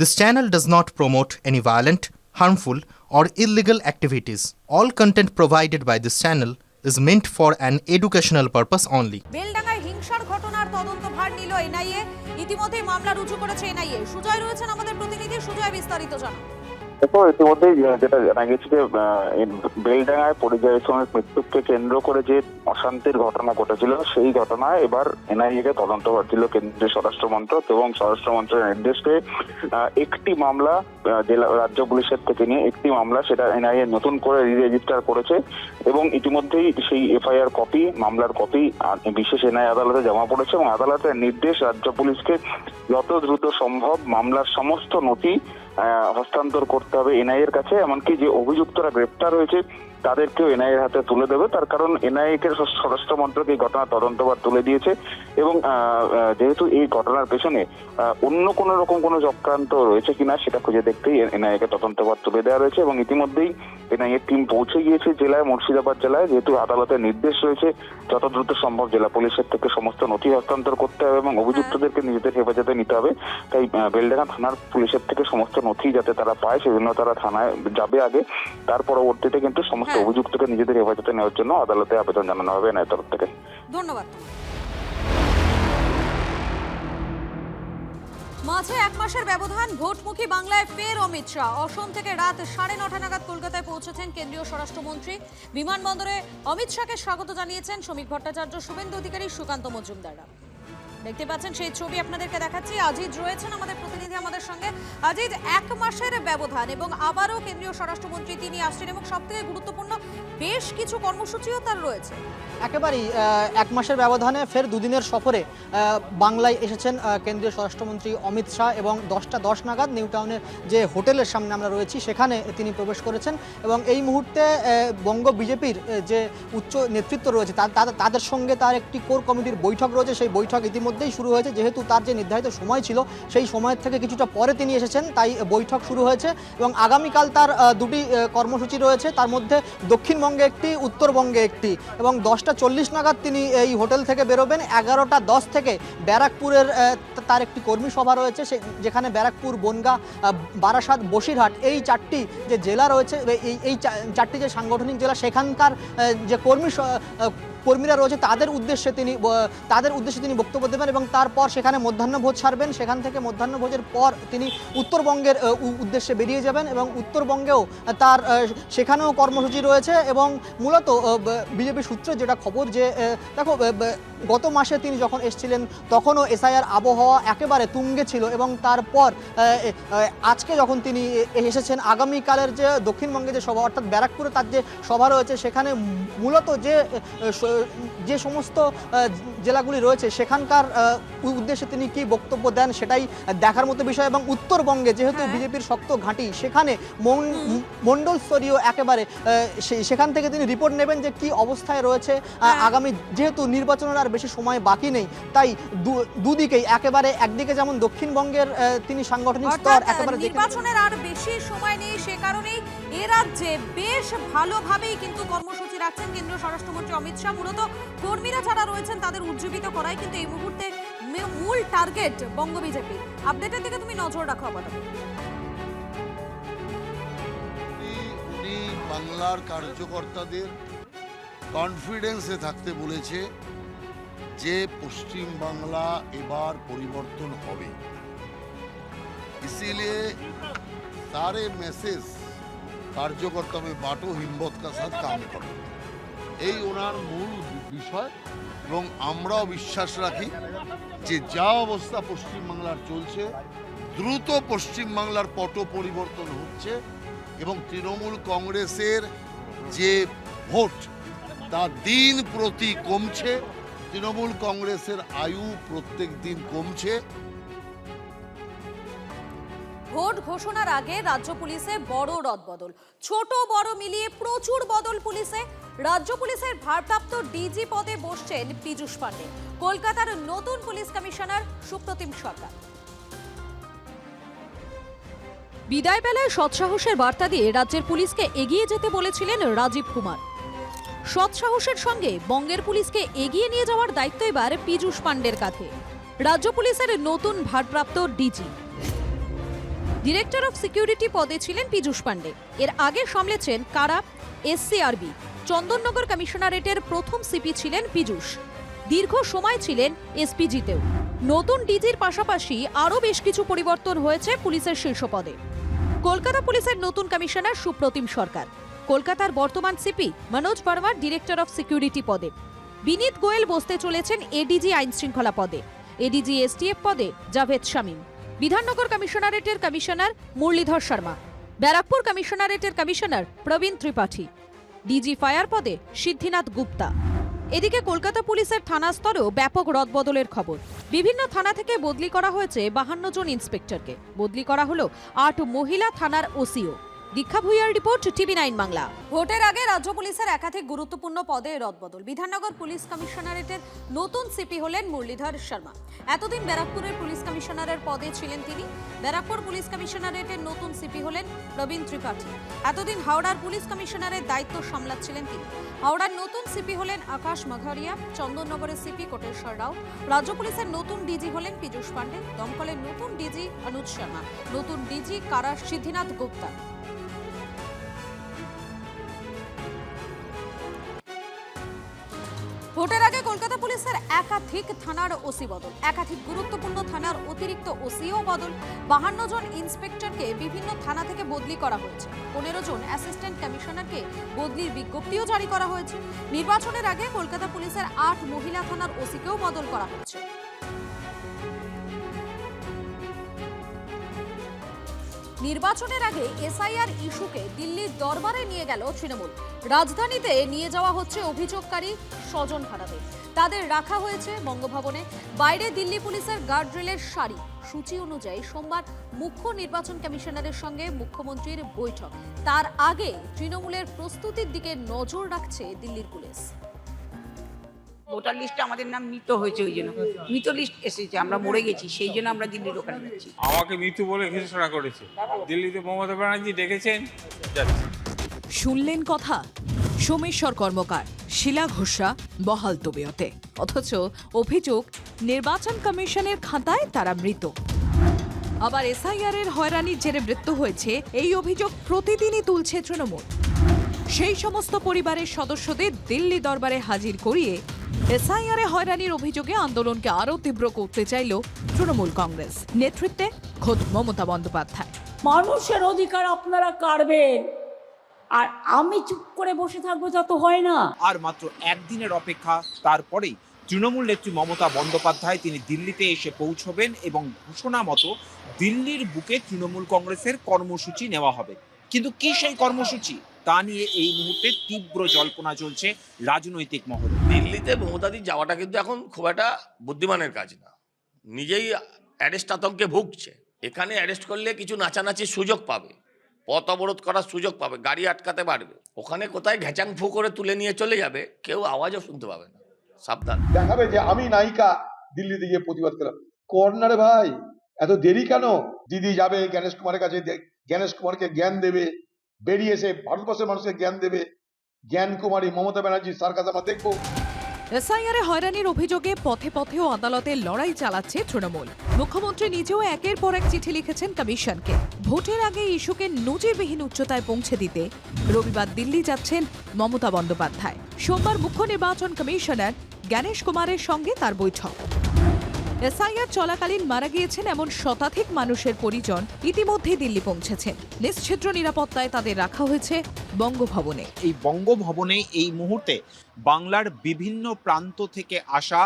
This channel does not promote any violent, harmful, or illegal activities. All content provided by this channel is meant for an educational purpose only. বেলডাঙ্গায় হিংসার ঘটনার তদন্তভার নিল NIA. ইতিমধ্যেই মামলা রুজু করেছে NIA. Sujoy রয়েছেন আমাদের প্রতিনিধি। সুজয়, বিস্তারিত জানান। দেখো, ইতিমধ্যেই যেটা জানা গেছে যে বেলডাঙ্গায় পরিযায়ী শ্রমিক মৃত্যুকে কেন্দ্র করে যে অশান্তির ঘটনা ঘটেছিল, সেই ঘটনায় এবার এনআইএ কে তদন্ত করছিল কেন্দ্রীয় স্বরাষ্ট্র মন্ত্রক এবং স্বরাষ্ট্র মন্ত্রকের নির্দেশে একটি মামলা জেলা রাজ্য পুলিশের থেকে নিয়ে একটি মামলা সেটা এনআইএ নতুন করে রেজিস্টার করেছে এবং ইতিমধ্যেই সেই এফআইআর কপি, মামলার কপি বিশেষ এনআইএ আদালতে জমা পড়েছে এবং আদালতের নির্দেশ রাজ্য পুলিশকে যত দ্রুত সম্ভব মামলার সমস্ত নথি হস্তান্তর করতে হবে এনআইএ এর কাছে। এমনকি যে অভিযুক্তরা গ্রেপ্তার হয়েছে তাদেরকেও এনআইএ এর হাতে তুলে দেবে। তার কারণ এনআইএ কে স্বরাষ্ট্র মন্ত্রক এই ঘটনার তদন্তভার তুলে দিয়েছে এবং যেহেতু এই ঘটনার পেছনে অন্য কোনো রকম কোনো চক্রান্ত রয়েছে কিনা সেটা খুঁজে দেখতেই এনআইএ কে তদন্তভার তুলে দেওয়া রয়েছে এবং ইতিমধ্যেই এনআইএ টিম পৌঁছে গিয়েছে জেলায়, মুর্শিদাবাদ জেলায়। যেহেতু আদালতের নির্দেশ রয়েছে যত দ্রুত সম্ভব জেলা পুলিশের থেকে সমস্ত নথি হস্তান্তর করতে হবে এবং অভিযুক্তদেরকে নিজেদের হেফাজতে নিতে হবে। তাই বেলডাঙ্গা থানার পুলিশের থেকে সমস্ত নথি যাতে তারা পায় সেজন্য তারা থানায় যাবে আগে। তার পরবর্তীতে কিন্তু সমস্ত অভিযুক্তকে নিজেদের হেফাজতে নেওয়ার জন্য আদালতে আবেদন জানানো হবে এনআইএ তরফ থেকে। ধন্যবাদ। মাঝে এক মাসের ব্যবধান, ভোটমুখী বাংলায় ফের অমিত শাহ। অসম থেকে রাত 9:30 নাগাদ কলকাতায় পৌঁছেছেন কেন্দ্রীয় স্বরাষ্ট্রমন্ত্রী। বিমানবন্দরে অমিত শাহকে স্বাগত জানিয়েছেন শ্রমিক ভট্টাচার্য, শুভেন্দু অধিকারী, সুকান্ত মজুমদাররা। দেখতে পাচ্ছেন সেই ছবি আপনাদেরকে দেখাচ্ছি। আজিজ রয়েছেন আমাদের প্রতিনিধি আমাদের সঙ্গে। আজিজ, এক মাসের ব্যবধান এবং আবারও কেন্দ্রীয় স্বরাষ্ট্রমন্ত্রী তিনি আসছেন এবং সবথেকে গুরুত্বপূর্ণ বেশ কিছু কর্মসূচিও তার রয়েছে। একেবারেই এক মাসের ব্যবধানে ফের দুদিনের সফরে বাংলায় এসেছেন কেন্দ্রীয় স্বরাষ্ট্রমন্ত্রী অমিত শাহ এবং 10:10 নাগাদ নিউ টাউনের যে হোটেলের সামনে আমরা রয়েছি সেখানে তিনি প্রবেশ করেছেন এবং এই মুহূর্তে বঙ্গ বিজেপির যে উচ্চ নেতৃত্ব রয়েছে তাদের সঙ্গে তার একটি কোর কমিটির বৈঠক রয়েছে। সেই বৈঠক ইতিমধ্যেই শুরু হয়েছে। যেহেতু তার যে নির্ধারিত সময় ছিল সেই সময়ের থেকে কিছুটা পরে তিনি এসেছেন, তাই বৈঠক শুরু হয়েছে এবং আগামীকাল তার দুটি কর্মসূচি রয়েছে। তার মধ্যে দক্ষিণবঙ্গে একটি, উত্তরবঙ্গে একটি এবং 10:40 নাগাদ তিনি এই হোটেল থেকে বেরোবেন। 11:10 থেকে ব্যারাকপুরের তার একটি কর্মী সভা রয়েছে, যেখানে ব্যারাকপুর, বনগাঁ, বারাসাত, বসিরহাট এই চারটি যে জেলা রয়েছে, এই চারটি যে সাংগঠনিক জেলা সেখানকার যে কর্মীরা রয়েছে তাদের উদ্দেশ্যে তিনি বক্তব্য দেবেন এবং তারপর সেখানে মধ্যাহ্নভোজ সারবেন। সেখান থেকে মধ্যাহ্নভোজের পর তিনি উত্তরবঙ্গের উদ্দেশ্যে বেরিয়ে যাবেন এবং উত্তরবঙ্গেও তার সেখানেও কর্মসূচি রয়েছে এবং মূলত বিজেপি সূত্রে যেটা খবর যে দেখো, গত মাসে তিনি যখন এসেছিলেন তখনও এসআইআর আবহাওয়া একেবারে তুঙ্গে ছিল এবং তারপর আজকে যখন তিনি এসেছেন আগামীকালের যে দক্ষিণবঙ্গে যে সভা অর্থাৎ ব্যারাকপুরে তার যে সভা রয়েছে সেখানে মূলত যে সমস্ত জেলাগুলি রয়েছে সেখানকার উদ্দেশ্যে তিনি কি বক্তব্য দেন সেটাই দেখার মতো বিষয়। এবং উত্তরবঙ্গে যেহেতু বিজেপির শক্ত ঘাঁটি, সেখানে মণ্ডল স্তরীয় একেবারে সেখান থেকে তিনি রিপোর্ট নেবেন যে কি অবস্থায় রয়েছে আগামী, যেহেতু নির্বাচনের আর বেশি সময় বাকি নেই। তাই দুদিকেই একেবারে একদিকে যেমন দক্ষিণবঙ্গের তিনি সাংগঠনিক স্তর একেবারে নির্বাচনের আর বেশি সময় নেই, সে কারণেই এ রাজ্যে বেশ ভালোভাবেই কিন্তু কর্মসূচি রাখছেন কেন্দ্রীয় স্বরাষ্ট্রমন্ত্রী অমিত শাহ। মূলত কর্মীরা যারা রয়েছেন তাদের উজ্জীবিত করাই কিন্তু এই মুহূর্তে মূল টার্গেট বঙ্গ বিজেপি। আপডেটের দিকে তুমি নজর রাখো আপাতত। উনি বাংলার কার্যকর্তাদের কনফিডেন্সে থাকতে বলেছে যে পশ্চিম বাংলা এবার পরিবর্তন হবে। इसीलिए सारे मैसेज कार्यकर्ता में बांटो, हिम्मत का साथ काम करो, এই ওনার মূল বিষয়। এবং আমরাও বিশ্বাস রাখি যে যা অবস্থা পশ্চিমবাংলার চলছে, দ্রুত পশ্চিমবাংলার পট পরিবর্তন হচ্ছে এবং তৃণমূল কংগ্রেসের যে ভোট তা দিন প্রতি কমছে। তৃণমূল কংগ্রেসের আয়ু প্রত্যেক দিন কমছে। ভোট ঘোষণার আগে রাজ্য পুলিশে বড় রদবদল, ছোট বড় মিলিয়ে প্রচুর বদল পুলিশে। রাজ্য পুলিশের ভারপ্রাপ্ত ডিজি পদে বসছেন পীযূষ পান্ডে, কলকাতার নতুন পুলিশ কমিশনার সুপ্রতিম সরকার। বিদায় বেলায় সৎসাহসের বার্তা দিয়ে রাজ্যের পুলিশকে এগিয়ে যেতে বলেছিলেন রাজীব কুমার। সৎসাহসের সঙ্গে বঙ্গের পুলিশকে এগিয়ে নিয়ে যাওয়ার দায়িত্ব এবার পীযূষ পান্ডের কাঁধে। রাজ্য পুলিশের নতুন ভারপ্রাপ্ত ডিজি ডিরেক্টর অফ সিকিউরিটি পদে ছিলেন পীযূষ পান্ডে। এর আগে সামলেছেন কারা, এসসিআরবি। চন্দননগর কমিশনারেটের প্রথম সিপি ছিলেন পীযূষ। দীর্ঘ সময় ছিলেন এসপিজিতেও। নতুন ডিজির পাশাপাশি আরও বেশ কিছু পরিবর্তন হয়েছে পুলিশের শীর্ষ পদে। কলকাতা পুলিশের নতুন কমিশনার সুপ্রতিম সরকার। কলকাতার বর্তমান সিপি মনোজ ভার্মার ডিরেক্টর অফ সিকিউরিটি পদে। বিনীত গোয়েল বসতে চলেছেন এডিজি আইন শৃঙ্খলা পদে। এডিজি এসটিএফ পদে জাভেদ শামীম। বিধাননগর কমিশনারেটের কমিশনার মুরলীধর শর্মা। ব্যারাকপুর কমিশনারেটের কমিশনার প্রবীণ ত্রিপাঠী। ডিজি ফায়ার পদে সিদ্ধিনাথ গুপ্তা। এদিকে কলকাতা পুলিশের থানা স্তরেও ব্যাপক রদবদলের খবর। বিভিন্ন থানা থেকে বদলি করা হয়েছে 52 জন ইন্সপেক্টরকে। বদলি করা হলো 8 মহিলা থানার ওসিও। দীক্ষা ভুইয়ার রিপোর্ট, টিভি9 বাংলা। ভোটের আগে রাজ্য পুলিশের একাধিক গুরুত্বপূর্ণ পদে রদবদল। বিধাননগর পুলিশ কমিশনারেটের নতুন সিপি হলেন মুরলীধর শর্মা। এতদিন ব্যারাকপুরের পুলিশ কমিশনারের পদে ছিলেন তিনি। ব্যারাকপুর পুলিশ কমিশনারেটের নতুন সিপি হলেন প্রবীণ ত্রিপাঠী। এতদিন হাওড়ার পুলিশ কমিশনারের দায়িত্ব সামলাচ্ছিলেন তিনি। হাওড়ার নতুন সিপি হলেন আকাশ মাঘারিয়া। চন্দননগরের সিপি কোটেশ্বর রাও। রাজ্য পুলিশের নতুন ডিজি হলেন পীযূষ পান্ডে। দমকলের নতুন ডিজি অনুজ শর্মা। নতুন ডিজি কারা সিদ্ধিনাথ গুপ্তা। ভোটের আগে কলকাতা পুলিশের একাধিক থানার ওসি বদল। একাধিক গুরুত্বপূর্ণ থানার অতিরিক্ত ওসিও বদল। 52 জন ইন্সপেক্টরকে বিভিন্ন থানা থেকে বদলি করা হয়েছে। 15 জন অ্যাসিস্ট্যান্ট কমিশনারকে বদলির বিজ্ঞপ্তিও জারি করা হয়েছে। নির্বাচনের আগে কলকাতা পুলিশের 8 মহিলা থানার ওসিকেও বদল করা হচ্ছে। নির্বাচনের আগে এসআইআর ইস্যুকে দিল্লির দরবারে নিয়ে গেল তৃণমূল। রাজধানীতে নিয়ে যাওয়া হচ্ছে অভিযোগকারী স্বজন হারাদের। তাদের রাখা হয়েছে বঙ্গভবনে। বাইরে দিল্লি পুলিশের গার্ডরেলের সারি। সূচি অনুযায়ী সোমবার মুখ্য নির্বাচন কমিশনারের সঙ্গে মুখ্যমন্ত্রীর বৈঠক। তার আগে তৃণমূলের প্রস্তুতির দিকে নজর রাখছে দিল্লির পুলিশ। ভোটার লিস্টে আমাদের নাম মৃত হয়েছে, ওই জন্য মৃত লিস্ট এসেছে, আমরা মরে গেছি, সেই জন্য আমরা দিল্লির ওখানে যাচ্ছি। আমাকে মৃত্যু বলে ঘোষণা করেছে। দিল্লিতে মমতা ব্যানার্জি ডেকেছেন, যাচ্ছি। শুনলেন কথা, সোমেশ্বর কর্মকার, শিলা ঘোষরা বহাল তবিয়তে, অথচ অভিযোগ নির্বাচন কমিশনের খাতায় তারা মৃত। আবার এসআইআর এর হয়রানির জেরে মৃত্যু হয়েছে, এই অভিযোগ প্রতিদিনই তুলছে তৃণমূল। সেই সমস্ত পরিবারের সদস্যদের দিল্লি দরবারে হাজির করিয়ে এসআইআর এ হয়রানির অভিযোগে আন্দোলনকে আরও তীব্র করতে চাইল তৃণমূল কংগ্রেস নেতৃত্বে খোদ মমতা বন্দ্যোপাধ্যায়। মানুষের অধিকার আপনারা কাড়বেন, আর আমি চুপ করে বসে থাকবো, তা তো হয় না। আর মাত্র একদিনের অপেক্ষা, তারপরেই তৃণমূল নেত্রী মমতা বন্দ্যোপাধ্যায় তিনি দিল্লিতে এসে পৌঁছবেন এবং ঘোষণা মতো দিল্লির বুকে তৃণমূল কংগ্রেসের কর্মসূচি নেওয়া হবে। কিন্তু কি সেই কর্মসূচি, তা নিয়ে এই মুহূর্তে তীব্র জল্পনা চলছে রাজনৈতিক মহলে। দিল্লিতে মমতাদি যাওয়াটা কিন্তু এখন খুব একটা বুদ্ধিমানের কাজ না। নিজেই অ্যারেস্ট আতঙ্কে ভুগছে। এখানে অ্যারেস্ট করলে কিছু নাচানাচির সুযোগ পাবে, পথ অবরোধ করার সুযোগ পাবে, গাড়ি আটকাতে পারবে। ওখানে কোথায় ঘ্যাচাং ফু করে তুলে নিয়ে চলে যাবে, কেউ আওয়াজও শুনতে পাবে না। সাবধান। দেখাবে যে আমি নায়িকা দিল্লিতে গিয়ে প্রতিবাদ করলাম। কর্নারে ভাই এত দেরি কেন? দিদি যাবে জ্ঞানেশ কুমারের কাছে, জ্ঞানেশ কুমারকে জ্ঞান দেবে, বেরিয়ে এসে ভারতবর্ষের মানুষকে জ্ঞান দেবে। জ্ঞান কুমারী মমতা ব্যানার্জির সার্কাস আমরা দেখবো। এসআইআর এ হয়রানির অভিযোগে পথে পথেও আদালতে লড়াই চালাচ্ছে তৃণমূল। মুখ্যমন্ত্রী নিজেও একের পর এক চিঠি লিখেছেন কমিশনকে। ভোটের আগে ইস্যুকে নজিরবিহীন উচ্চতায় পৌঁছে দিতে রবিবার দিল্লি যাচ্ছেন মমতা বন্দ্যোপাধ্যায়। সোমবার মুখ্য নির্বাচন কমিশনার জ্ঞানেশ কুমারের সঙ্গে তার বৈঠক। এসআইআর চলাকালীন মারা গিয়েছেন এমন শতাধিক মানুষের পরিজন ইতিমধ্যেই দিল্লি পৌঁছেছেন। নিশ্ছিদ্র নিরাপত্তায় তাদের রাখা হয়েছে বঙ্গভবনে। এই বঙ্গভবনে এই মুহূর্তে বাংলার বিভিন্ন প্রান্ত থেকে আসা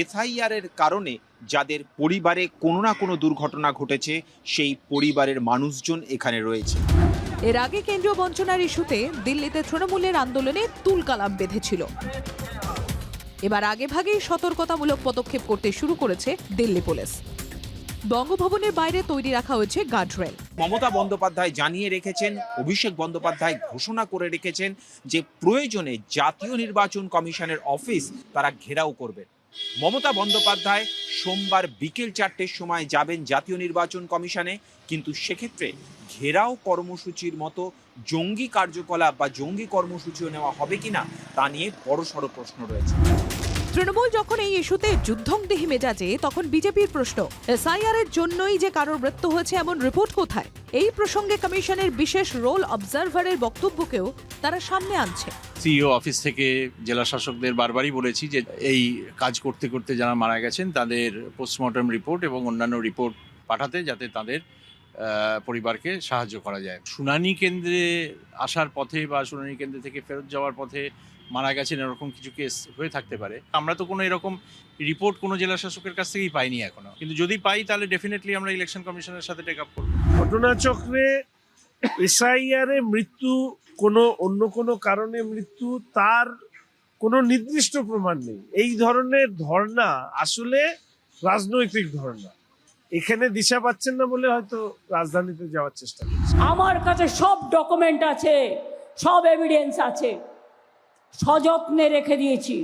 এসআইআর এর কারণে যাদের পরিবারে কোনো না কোনো দুর্ঘটনা ঘটেছে, সেই পরিবারের মানুষজন এখানে রয়েছে। এর আগে কেন্দ্রীয় বঞ্চনার ইস্যুতে দিল্লিতে তৃণমূলের আন্দোলনে তুলকালাম বেঁধেছিল। এবার আগে ভাগেই সতর্কতামূলক পদক্ষেপ করতে শুরু করেছে দিল্লি পুলিশ। বঙ্গভবনের বাইরে তৈরি রাখা হয়েছে গার্ডরেল। মমতা বন্দ্যোপাধ্যায় জানিয়ে রেখেছেন, অভিষেক বন্দ্যোপাধ্যায় ঘোষণা করে রেখেছেন যে প্রয়োজনে জাতীয় নির্বাচন কমিশনের অফিস তারা ঘেরাও করবেন। মমতা বন্দ্যোপাধ্যায় সোমবার বিকেল 4টের সময় যাবেন জাতীয় নির্বাচন কমিশনে, কিন্তু সেক্ষেত্রে ঘেরাও কর্মসূচির মতো জঙ্গি কার্যকলাপ বা জঙ্গি কর্মসূচিও নেওয়া হবে কিনা তা নিয়ে বড়সড় প্রশ্ন রয়েছে। তৃণমূল যখন এই ইস্যুতে যুদ্ধংদেহী মেজাজে, তখন বিজেপির প্রশ্ন, এসআইআর এর জন্যই যে কারোর মৃত্যু হয়েছে এমন রিপোর্ট কোথায়? এই প্রসঙ্গে কমিশনের বিশেষ রোল অবজারভারের বক্তব্যকেও তারা সামনে আনছে। সিইও অফিস থেকে জেলা শাসকদের বারবারই বলেছি যে এই কাজ করতে করতে যারা মারা গেছেন তাদের পোস্টমর্টম রিপোর্ট এবং অন্যান্য রিপোর্ট পাঠাতে, যাতে তাদের পরিবারকে সাহায্য করা যায়। শুনানি কেন্দ্রে আসার পথে বা শুনানি কেন্দ্র থেকে ফেরত যাওয়ার পথে মারা গেছেন এরকম কিছু কেস হয়ে থাকতে পারে। আমরা তো কোনো এরকম রিপোর্ট কোনো জেলা শাসকের কাছ থেকেই পাইনি এখনো, কিন্তু যদি পাই তাহলে ডেফিনেটলি আমরা ইলেকশন কমিশনের সাথে টেক আপ করব। ঘটনাচক্রে এসআইআর এ মৃত্যু, কোনো অন্য কোনো কারণে মৃত্যু, তার কোনো নির্দিষ্ট প্রমাণ নেই। এই ধরনের ধর্ণা আসলে রাজনৈতিক ধর্ণা। এখানে দিশা পাচ্ছেন না বলে হয়তো রাজধানীতে যাওয়ার চেষ্টা করছে। আমার কাছে সব ডকুমেন্ট আছে, সব এভিডেন্স আছে, সযত্নে রেখে দিয়েছি।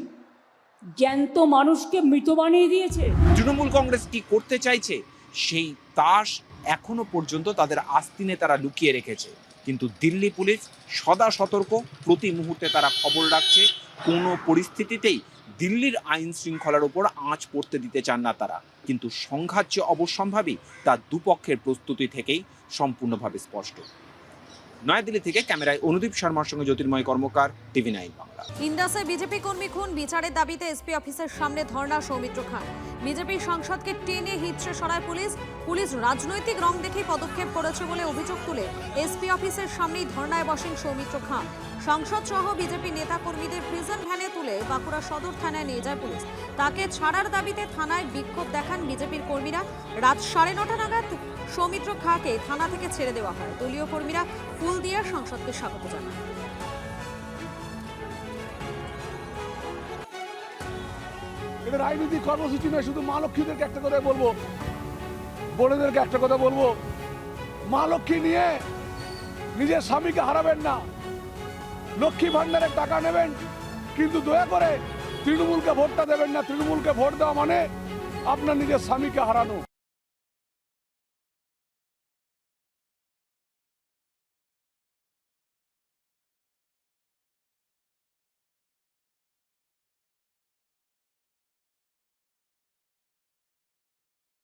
জ্যান্ত মানুষকে মৃত বানিয়ে দিয়েছে। তৃণমূল কংগ্রেস কি করতে চাইছে সেই তাস এখনো পর্যন্ত তাদের আস্তিনে তারা লুকিয়ে রেখেছে, কিন্তু দিল্লি পুলিশ সদা সতর্ক, প্রতি মুহূর্তে তারা খবর রাখছে। কোনো পরিস্থিতিতেই দিল্লির আইন শৃঙ্খলার উপর আঁচ পড়তে দিতে চান না তারা, কিন্তু সংঘাত যে অবশ্যম্ভাবী তা দুপক্ষের প্রস্তুতি থেকেই সম্পূর্ণভাবে স্পষ্ট। নয়াদিল্লি থেকে ক্যামেরায় অনুদীপ শর্মার সঙ্গে জ্যোতির্ময় কর্মকার, টিভি9 বাংলা। ইন্দাসে বিজেপি কর্মী খুন, বিচারের দাবিতে এসপি অফিসের সামনে ধর্ণা সৌমিত্র খান। বিজেপি সাংসদকে টেনে হিঁচড়ে সরায় পুলিশ রাজনৈতিক রং দেখেই পদক্ষেপ করেছে বলে অভিযোগ তুলে এসপি অফিসের সামনেই ধর্ণায় বসেন সৌমিত্র খান। সংসদ সহ বিজেপি নেতা কর্মীদের প্রিজন ভ্যানে তুলে বাঁকুড়া সদর থানায় নিয়ে যায় পুলিশ। তাকে ছাড়ার দাবিতে থানায় বিক্ষোভ দেখান বিজেপির কর্মীরা। রাত 9:30 নাগাদ সৌমিত্র খাঁকে থানা থেকে ছেড়ে দেওয়া হয়। দলীয় কর্মীরা ফুল দিয়ে সংসদকে স্বাগত জানায়। এটা রাজনৈতিক কর্মসূচি নয়, শুধু মা লক্ষ্মীদেরকে একটা কথা বলবো, বোনেদেরকে একটা কথা বলবো, মা লক্ষ্মী নিয়ে নিজের স্বামীকে হারাবেন না। লক্ষ্মী ভান্ডারের টাকা নেবেন, কিন্তু দয়া করে তৃণমূলকে ভোটটা দেবেন না। তৃণমূলকে ভোট দেওয়া মানে আপনার নিজের স্বামীকে হারানো।